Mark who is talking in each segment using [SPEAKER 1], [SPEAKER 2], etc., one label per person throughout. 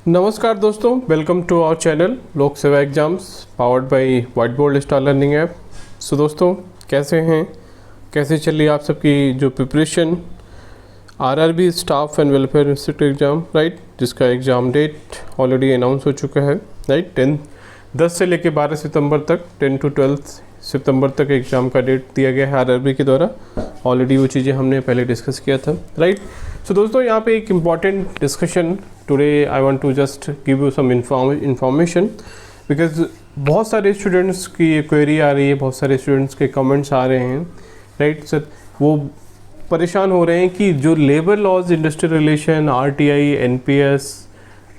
[SPEAKER 1] नमस्कार दोस्तों, welcome to our channel Lok Seva exams powered by white board star learning app. So दोस्तों, कैसे हैं, कैसे चल रही है आप सबकी जो preparation RRB staff and welfare institute exam, right, जिसका एग्ज़ाम डेट ऑलरेडी अनाउंस हो चुका है, राइट। 10 से लेकर 12 सितंबर तक, 10 to 12 सितंबर तक एग्ज़ाम का डेट दिया गया है आरआरबी के द्वारा। ऑलरेडी वो चीज़ें हमने पहले डिस्कस किया था, राइट। सो दोस्तों, यहाँ पे एक important discussion today I want to just give you some information, because बहुत सारे स्टूडेंट्स की क्वेरी आ रही है, बहुत सारे स्टूडेंट्स के कमेंट्स आ रहे हैं, राइट सर। वो परेशान हो रहे हैं कि जो labour laws, industrial relation, RTI, NPS,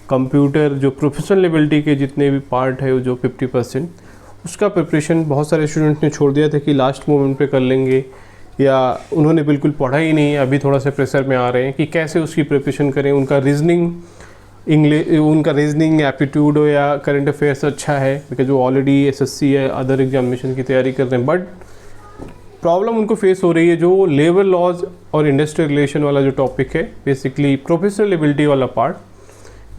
[SPEAKER 1] computer, जो प्रोफेशनल एबिलिटी के जितने भी पार्ट है, जो 50%, उसका प्रिपरेशन बहुत सारे स्टूडेंट्स ने छोड़ दिया था कि लास्ट मोमेंट पे कर लेंगे, या उन्होंने बिल्कुल पढ़ा ही नहीं, अभी थोड़ा सा प्रेशर में आ रहे हैं कि कैसे उसकी प्रिपरेशन करें। उनका रीजनिंग एप्टीट्यूड हो या करंट अफेयर्स अच्छा है, बिकॉज वो ऑलरेडी एसएससी या अदर एग्जामिनेशन की तैयारी कर रहे हैं, बट प्रॉब्लम उनको फेस हो रही है जो लेबर लॉज और इंडस्ट्रियल रिलेशन वाला जो टॉपिक है, बेसिकली प्रोफेशनल एबिलिटी वाला पार्ट,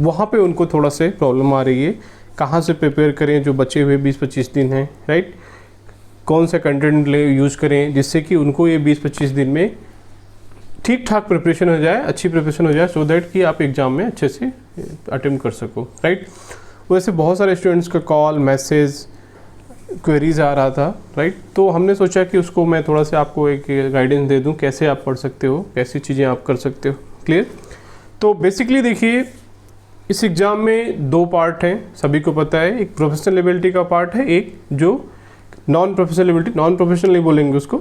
[SPEAKER 1] वहाँ पे उनको थोड़ा से प्रॉब्लम आ रही है। कहाँ से प्रिपेयर करें, जो बचे हुए 20-25 दिन हैं, राइट, कौन सा कंटेंट यूज़ करें जिससे कि उनको ये 20-25 दिन में ठीक ठाक प्रिपरेशन हो जाए, अच्छी प्रिपरेशन हो जाए, सो दैट कि आप एग्ज़ाम में अच्छे से अटेम्प्ट कर सको, राइट। वैसे बहुत सारे स्टूडेंट्स का कॉल, मैसेज, क्वेरीज आ रहा था, राइट। तो हमने सोचा कि उसको मैं थोड़ा सा आपको एक गाइडेंस दे दूं, कैसे आप पढ़ सकते हो, कैसी चीज़ें आप कर सकते हो, क्लियर। तो बेसिकली देखिए, इस एग्ज़ाम में 2 पार्ट हैं, सभी को पता है। एक प्रोफेशनल एबिलिटी का पार्ट है, एक जो non professional ability, non professional नहीं बोलेंगे उसको,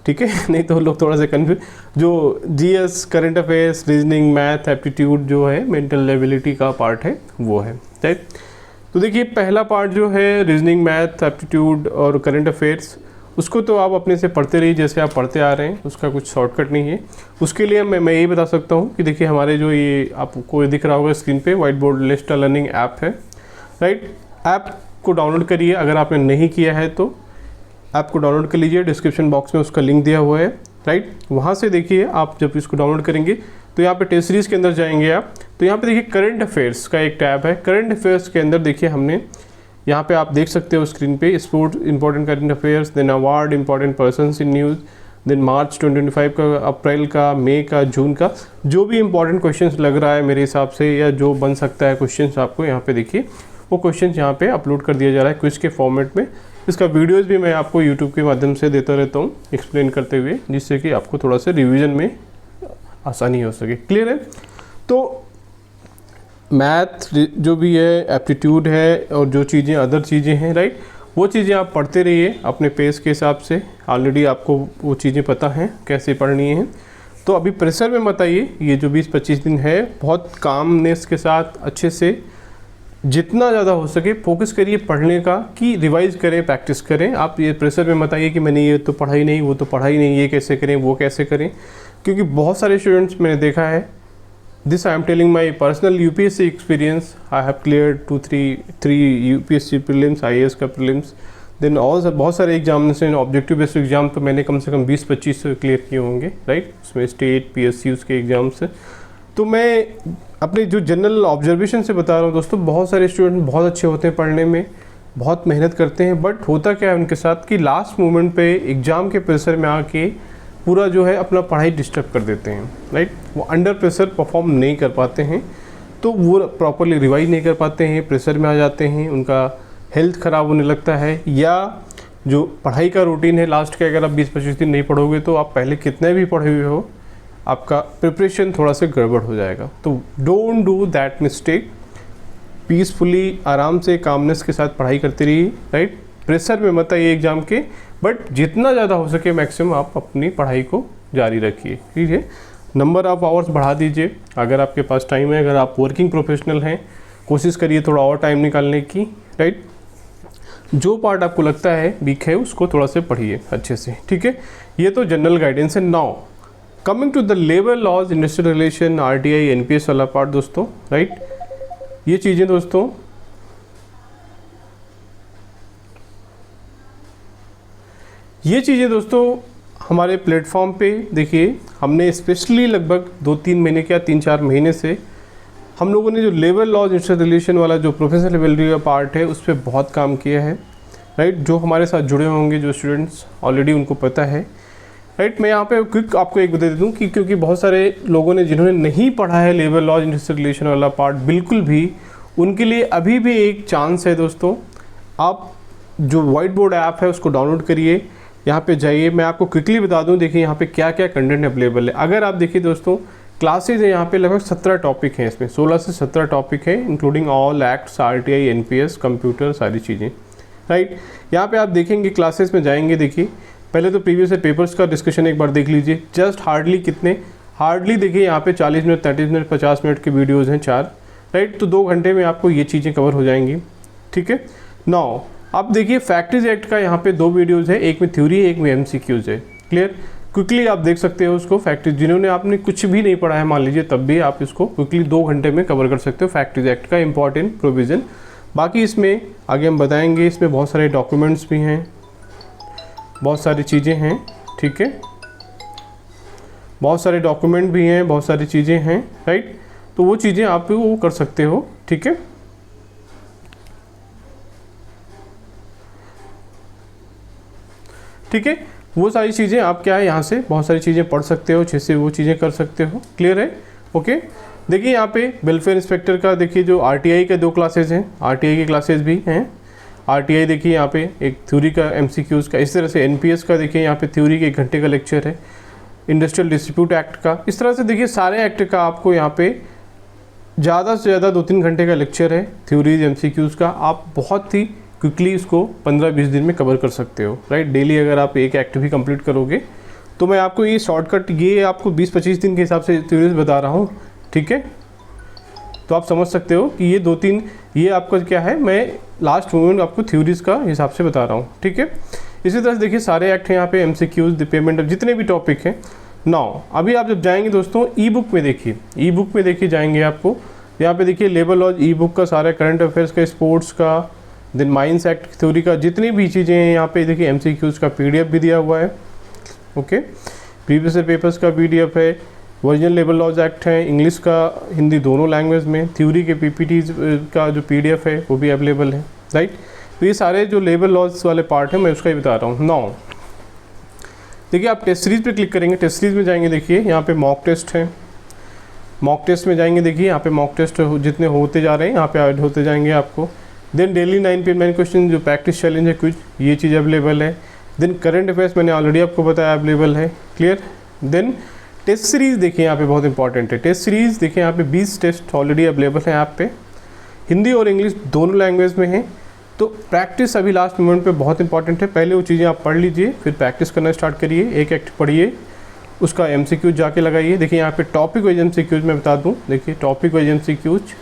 [SPEAKER 1] ठीक है नहीं तो लोग थोड़ा सा कन्फ्यूज, जो GS, current affairs, reasoning, math, aptitude जो है, मेंटल एबिलिटी का पार्ट है, वो है, राइट। तो देखिए, पहला पार्ट जो है रीजनिंग, मैथ, एप्टीट्यूड और करंट अफेयर्स, उसको तो आप अपने से पढ़ते रहिए जैसे आप पढ़ते आ रहे हैं, उसका कुछ शॉर्टकट नहीं है। उसके लिए मैं यही बता सकता हूँ कि देखिए, हमारे जो ये आपको दिख रहा होगा स्क्रीन पे, white board star learning app है, राइट। ऐप को डाउनलोड करिए, अगर आपने नहीं किया है तो ऐप को डाउनलोड कर लीजिए, डिस्क्रिप्शन बॉक्स में उसका लिंक दिया हुआ है, राइट। वहाँ से देखिए, आप जब इसको डाउनलोड करेंगे तो यहाँ पे टेस्ट सीरीज़ के अंदर जाएंगे आप, तो यहाँ पे देखिए करंट अफेयर्स का एक टैब है। करंट अफेयर्स के अंदर देखिए, हमने यहाँ पे आप देख सकते हो स्क्रीन पे, sports important current affairs, then award important persons in news, then March 2025 का, अप्रैल का, मई का, जून का, जो भी इंपॉर्टेंट क्वेश्चंस लग रहा है मेरे हिसाब से, या जो बन सकता है क्वेश्चंस, आपको यहाँ पे देखिए वो क्वेश्चंस यहाँ पे अपलोड कर दिया जा रहा है क्विज के फॉर्मेट में। इसका वीडियोज़ भी मैं आपको यूट्यूब के माध्यम से देता रहता हूँ एक्सप्लेन करते हुए, जिससे कि आपको थोड़ा सा रिविज़न में आसानी हो सके, क्लियर है। तो मैथ जो भी है, एप्टीट्यूड है, और जो चीज़ें अदर चीज़ें हैं, राइट, वो चीज़ें आप पढ़ते रहिए अपने पेस के हिसाब से। ऑलरेडी आपको वो चीज़ें पता हैं कैसे पढ़नी है, तो अभी प्रेशर में मत आइए। ये जो 20-25 दिन है, बहुत कामनेस के साथ अच्छे से जितना ज़्यादा हो सके फोकस करिए पढ़ने का, कि रिवाइज़ करें, प्रैक्टिस करें। आप ये प्रेशर में मत आइए कि मैंने ये तो पढ़ा ही नहीं, वो तो पढ़ा ही नहीं, ये कैसे करें, वो कैसे करें, क्योंकि बहुत सारे स्टूडेंट्स मैंने देखा है, this I am telling my personal UPSC experience, I have clear 2-3 UPSC prelims, IAS का प्रीलिम्स, देन और बहुत सारे एग्जामिनेशन, ऑब्जेक्टिव बेस्ड एग्जाम तो मैंने कम से कम 20-25 क्लियर किए होंगे, राइट, उसमें स्टेट, पीएसयू के एग्जाम्स। तो मैं अपने जो जनरल ऑब्जर्वेशन से बता रहा हूँ दोस्तों, बहुत सारे स्टूडेंट बहुत अच्छे होते हैं पढ़ने में, बहुत मेहनत करते हैं, बट होता क्या है उनके साथ कि लास्ट मोमेंट पे एग्ज़ाम के प्रेशर में आके पूरा जो है अपना पढ़ाई डिस्टर्ब कर देते हैं, राइट। वो अंडर प्रेशर परफॉर्म नहीं कर पाते हैं, तो वो प्रॉपरली रिवाइज नहीं कर पाते हैं, प्रेशर में आ जाते हैं, उनका हेल्थ ख़राब होने लगता है, या जो पढ़ाई का रूटीन है लास्ट के, अगर आप 20-25 दिन नहीं पढ़ोगे तो आप पहले कितने भी पढ़े हुए हो, आपका प्रिपरेशन थोड़ा सा गड़बड़ हो जाएगा। तो don't do that mistake, peacefully, आराम से, कामनेस के साथ पढ़ाई करते रहिए, राइट। प्रेशर में मत आइए एग्ज़ाम के, बट जितना ज़्यादा हो सके मैक्सिमम आप अपनी पढ़ाई को जारी रखिए, ठीक है। नंबर ऑफ़ आवर्स बढ़ा दीजिए अगर आपके पास टाइम है। अगर आप वर्किंग प्रोफेशनल हैं, कोशिश करिए थोड़ा और टाइम निकालने की, राइट। जो पार्ट आपको लगता है वीक है, उसको थोड़ा से पढ़िए अच्छे से, ठीक है। ये तो जनरल गाइडेंस है। Now coming to the labour laws, industrial relation, RTI, NPS वाला पार्ट दोस्तों, राइट। ये चीज़ें दोस्तों, हमारे प्लेटफॉर्म पे देखिए, हमने स्पेशली लगभग 2-3 महीने या 3-4 महीने से हम लोगों ने जो लेबर लॉज इंडस्ट्रियल रिलेशन वाला जो प्रोफेशनल लेवल का पार्ट है उस पर बहुत काम किया है, राइट। जो हमारे साथ जुड़े होंगे जो स्टूडेंट्स ऑलरेडी उनको पता है, राइट। मैं यहाँ पे क्विक आपको एक बता दूँ कि क्योंकि बहुत सारे लोगों ने जिन्होंने नहीं पढ़ा है लेबर लॉज इंडस्ट्रियल रिलेशन वाला पार्ट बिल्कुल भी, उनके लिए अभी भी एक चांस है दोस्तों। आप जो वाइट बोर्ड ऐप है उसको डाउनलोड करिए, यहाँ पे जाइए। मैं आपको क्विकली बता दूँ, देखिए यहाँ पे क्या क्या कंटेंट अवेलेबल है। अगर आप देखिए दोस्तों, क्लासेज है यहाँ पे लगभग 17 टॉपिक हैं, इसमें 16 से 17 टॉपिक है, including all acts, RTI, NPS, computer, सारी चीज़ें, राइट। यहाँ पे आप देखेंगे क्लासेस में जाएंगे, देखिए पहले तो प्रीवियस पेपर्स का डिस्कशन एक बार देख लीजिए। जस्ट हार्डली देखिए यहाँ पे 40 मिनट, 30 मिनट, 50 मिनट की वीडियोज़ हैं 4, राइट। तो 2 घंटे में आपको ये चीज़ें कवर हो जाएंगी, ठीक है। नाउ अब देखिए फैक्ट्रीज एक्ट का यहाँ पे 2 वीडियोज़ है, एक में थ्योरी है, एक में MCQs है, क्लियर। क्विकली आप देख सकते हो उसको। फैक्ट्रीज जिन्होंने आपने कुछ भी नहीं पढ़ा है मान लीजिए, तब भी आप इसको क्विकली 2 घंटे में कवर कर सकते हो, फैक्ट्रीज एक्ट का इंपॉर्टेंट प्रोविज़न। बाकी इसमें आगे हम बताएंगे, इसमें बहुत सारे डॉक्यूमेंट्स भी हैं, बहुत सारी चीज़ें हैं, ठीक है, बहुत सारे डॉक्यूमेंट भी हैं, बहुत सारी चीज़ें हैं, राइट। तो वो चीज़ें आप वो कर सकते हो, ठीक है। ठीक है, वो सारी चीज़ें आप क्या है यहाँ से बहुत सारी चीज़ें पढ़ सकते हो, अच्छे से वो चीज़ें कर सकते हो, क्लियर है, ओके। देखिए यहाँ पे वेलफेयर इंस्पेक्टर का देखिए जो RTI के 2 क्लासेज हैं, RTI की क्लासेज भी हैं। RTI देखिए यहाँ पे एक थ्योरी का MCQs का, इस तरह से NPS का देखिए यहाँ पे थ्योरी के 1 घंटे का लेक्चर है, इंडस्ट्रियल डिस्प्यूट एक्ट का, इस तरह से देखिए सारे एक्ट का आपको यहाँ पे ज़्यादा से ज़्यादा 2-3 घंटे का लेक्चर है थ्योरीज MCQs का। आप बहुत ही क्विकली इसको 15-20 दिन में कवर कर सकते हो, राइट। डेली अगर आप एक एक्ट भी कंप्लीट करोगे तो मैं आपको ये शॉर्टकट, ये आपको 20-25 दिन के हिसाब से थ्योरीज बता रहा हूँ, ठीक है। तो आप समझ सकते हो कि ये 2-3 ये आपका क्या है, मैं लास्ट मोमेंट आपको थ्योरीज का हिसाब से बता रहा हूँ, ठीक है। इसी तरह से देखिए सारे एक्ट हैं यहाँ पे, MCQs, पेमेंट, जितने भी टॉपिक हैं। नाउ अभी आप जब जाएंगे दोस्तों ई बुक में देखिए जाएंगे आपको, यहाँ पे देखिए लेबर लॉज ई बुक का सारा करंट अफेयर्स का, स्पोर्ट्स का, देन माइंस एक्ट थ्योरी का, जितनी भी चीज़ें हैं यहाँ पे देखिए MCQs का PDF भी दिया हुआ है, ओके। प्रीवियस पेपर्स का PDF है, ओरिजिनल लेबर लॉज एक्ट है, इंग्लिश का हिंदी दोनों लैंग्वेज में, थ्योरी के PPTs का जो PDF है वो भी अवेलेबल है, राइट। तो ये सारे जो लेबर लॉज वाले पार्ट है मैं उसका ही बता रहा हूँ। नाउ देखिए आप टेस्ट सीरीज़ पे क्लिक करेंगे, टेस्ट सीरीज़ में जाएंगे, देखिए यहाँ पे मॉक टेस्ट है, मॉक टेस्ट में जाएंगे, देखिए यहाँ पे मॉक टेस्ट जितने होते जा रहे हैं यहाँ पे ऐड होते जाएंगे आपको। देन डेली 9 PM 9 क्वेश्चन जो प्रैक्टिस चैलेंज है कुछ, ये चीज़ अवेलेबल है। देन करंट अफेयर्स मैंने ऑलरेडी आपको बताया अवेलेबल है, क्लियर। देन टेस्ट सीरीज़ देखिए यहाँ पे बहुत इंपॉर्टेंट है, टेस्ट सीरीज़ देखिए यहाँ पे 20 टेस्ट ऑलरेडी अवेलेबल है ऐप पे, हिंदी और इंग्लिश दोनों लैंग्वेज में है। तो प्रैक्टिस अभी लास्ट मोमेंट पे बहुत इंपॉर्टेंट है, पहले वो चीज़ें आप पढ़ लीजिए, फिर प्रैक्टिस करना स्टार्ट करिए, एक एक्ट पढ़िए, उसका MCQ जाके लगाइए। देखिए यहाँ पे टॉपिक वाइज MCQs मैं बता दूँ, देखिए टॉपिक वाइज MCQs,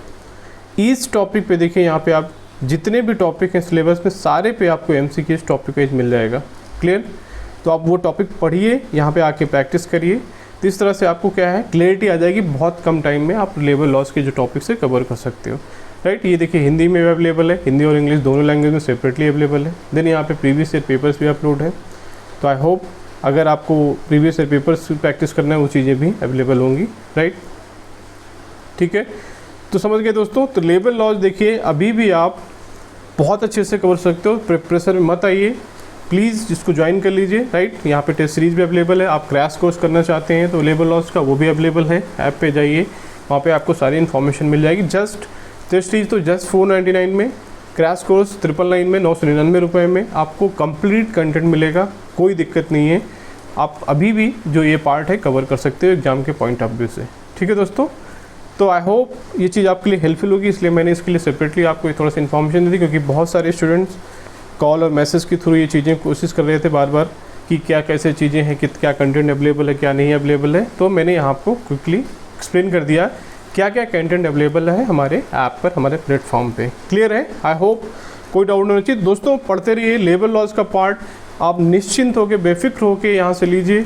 [SPEAKER 1] इस टॉपिक पे देखिए यहाँ पे आप जितने भी टॉपिक हैं सिलेबस में सारे पे आपको MCQs टॉपिक वाइज मिल जाएगा, क्लियर। तो आप वो टॉपिक पढ़िए, यहाँ पे आके प्रैक्टिस करिए, तो इस तरह से आपको क्या है क्लियरिटी आ जाएगी, बहुत कम टाइम में आप लेबर लॉस के जो टॉपिक से कवर कर सकते हो, राइट। ये देखिए हिंदी में अवेलेबल है, हिंदी और इंग्लिश दोनों लैंग्वेज में सेपरेटली अवेलेबल है। देन यहाँ पे प्रीवियस ईयर पेपर्स भी अपलोड है, तो आई होप अगर आपको प्रीवियस ईयर पेपर्स प्रैक्टिस करना है वो चीज़ें भी अवेलेबल होंगी, राइट, ठीक है। तो समझ गए दोस्तों। तो लेबर लॉज देखिए अभी भी आप बहुत अच्छे से कवर सकते हो, प्रेशर में मत आइए, प्लीज़ इसको ज्वाइन कर लीजिए, राइट। यहाँ पे टेस्ट सीरीज़ भी अवेलेबल है, आप क्रैश कोर्स करना चाहते हैं तो लेबर लॉज का वो भी अवेलेबल है, ऐप पे जाइए, वहाँ पे आपको सारी इन्फॉर्मेशन मिल जाएगी। जस्ट टेस्ट सीरीज़ तो जस्ट 499 में, क्रैश कोर्स 999 में, 999 रुपये में आपको कंप्लीट कंटेंट मिलेगा, कोई दिक्कत नहीं है। आप अभी भी जो ये पार्ट है कवर कर सकते हो एग्जाम के पॉइंट ऑफ व्यू से, ठीक है दोस्तों। तो आई होप ये चीज़ आपके लिए हेल्पफुल होगी, इसलिए मैंने इसके लिए सेपरेटली आपको थोड़ा सा इन्फॉर्मेशन दी, क्योंकि बहुत सारे स्टूडेंट्स कॉल और मैसेज के थ्रू ये चीज़ें कोशिश कर रहे थे बार बार कि क्या कैसे चीज़ें हैं, कि क्या कंटेंट अवेलेबल है, क्या नहीं अवेलेबल है। तो मैंने यहाँ आपको क्विकली एक्सप्लेन कर दिया क्या क्या कंटेंट अवेलेबल है हमारे ऐप पर, हमारे प्लेटफॉर्म पे, क्लियर है। आई होप कोई डाउट नहीं चाहिए दोस्तों, पढ़ते रहिए लेबर लॉज का पार्ट, आप निश्चिंत होकर बेफिक्र होकर यहाँ से लीजिए,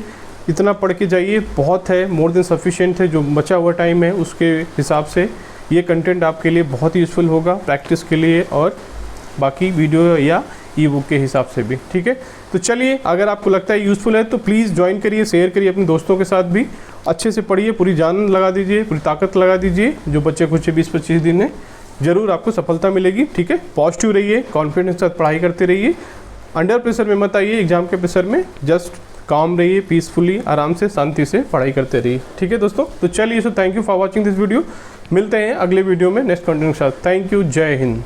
[SPEAKER 1] इतना पढ़ के जाइए, बहुत है, मोर देन सफिशिएंट है। जो बचा हुआ टाइम है उसके हिसाब से ये कंटेंट आपके लिए बहुत ही यूज़फुल होगा प्रैक्टिस के लिए और बाकी वीडियो या ई बुक के हिसाब से भी, ठीक है। तो चलिए, अगर आपको लगता है यूज़फुल है तो प्लीज़ ज्वाइन करिए, शेयर करिए अपने दोस्तों के साथ भी, अच्छे से पढ़िए, पूरी जान लगा दीजिए, पूरी ताकत लगा दीजिए। जो बच्चे कुछ 20-25 दिन है, ज़रूर आपको सफलता मिलेगी, ठीक है। पॉजिटिव रहिए, कॉन्फिडेंस के साथ पढ़ाई करते रहिए, अंडर प्रेशर में मत आइए, एग्जाम के प्रेशर में जस्ट काम रहिए, पीसफुली, आराम से, शांति से पढ़ाई करते रहिए, ठीक है दोस्तों। तो चलिए, so thank you for watching this video. मिलते हैं अगले वीडियो में नेक्स्ट कंटेंट के साथ। थैंक यू, जय हिंद।